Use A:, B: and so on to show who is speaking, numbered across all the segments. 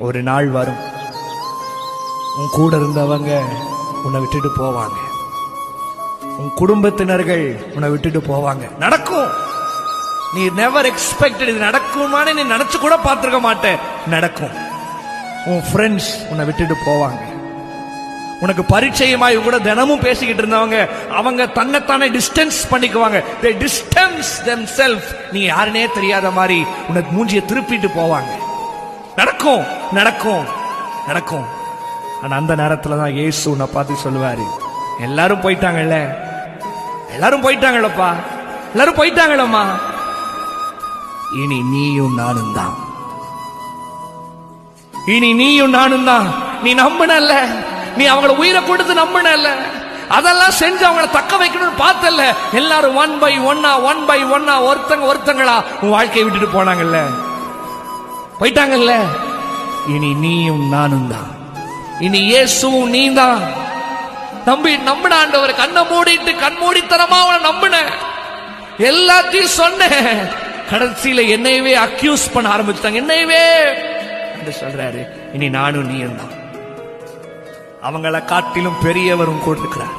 A: ஒரு நாள் வரும், உன் கூட இருந்தவங்க உன்னை விட்டுட்டு போவாங்க, உன் குடும்பத்தினர்கள் உன்னை விட்டுட்டு போவாங்க. நடக்கும். நீ நெவர் எக்ஸ்பெக்டட். இது நடக்குமான்னு நீ நினைச்சு கூட பார்த்திருக்க மாட்டேன். நடக்கும். உன் ஃப்ரெண்ட்ஸ் உன்னை விட்டுட்டு போவாங்க. உனக்கு பரிச்சயமாய் கூட தினமும் பேசிக்கிட்டு இருந்தவங்க அவங்க தன்னைத்தானே டிஸ்டன்ஸ் பண்ணிக்குவாங்க. they distance themselves. நீ யாருனே தெரியாத மாதிரி உனக்கு மூஞ்சியை திருப்பிட்டு போவாங்க. நடக்கும் நடக்கும் நடக்கும். ஆனா அந்த நேரத்துல தான் இயேசு உன்னை பார்த்து சொல்லுவாரு, எல்லாரும் போயிட்டாங்கல்ல, எல்லாரும் போயிட்டாங்களப்பா, எல்லாரும் போயிட்டாங்களம்மா, இனி நீயும் நானும் தான், இனி நீயும் நானும் தான். நீ நம்பினல்ல, நீ அவங்கள உயிரை கொடுத்து நம்பினல்ல, அதெல்லாம் செஞ்சு அவங்களை தக்க வைக்கணும்னு பார்த்தல்ல, எல்லாரும் ஒன் பை ஒன்னா ஒருத்தங்களா உன் வாழ்க்கையை விட்டுட்டு போனாங்கல்ல, போயிட்டாங்கல்ல. இனி நீயும் நானும் தான், இனி இயேசுவும் நீ தான். நம்பின ஆண்டவர், கண்ணை மூடிட்டு கண்மூடித்தனமா அவனை நம்பின, எல்லாத்தையும் சொன்ன, கடைசியில என்னையவே அக்யூஸ் பண்ண ஆரம்பிச்சாங்க. என்னையவே சொல்றாரு, இனி நானும் நீயும் தான். அவங்கள காட்டிலும் பெரியவரும் கூட இருக்கிறார்.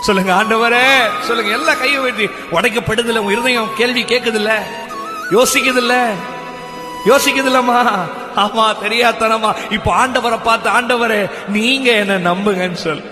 A: சொல்லுங்க ஆண்டவரே, சொல்லுங்க. எல்லா கையை வெட்டி உடைக்கப்படுதில்ல, உங்க இருதயம் கேள்வி கேட்குதில்ல, யோசிக்குதில்லம்மா? ஆமா, தெரியாதனமா இப்ப ஆண்டவரை பார்த்து, ஆண்டவரே நீங்க என்ன நம்புங்கன்னு சொல்.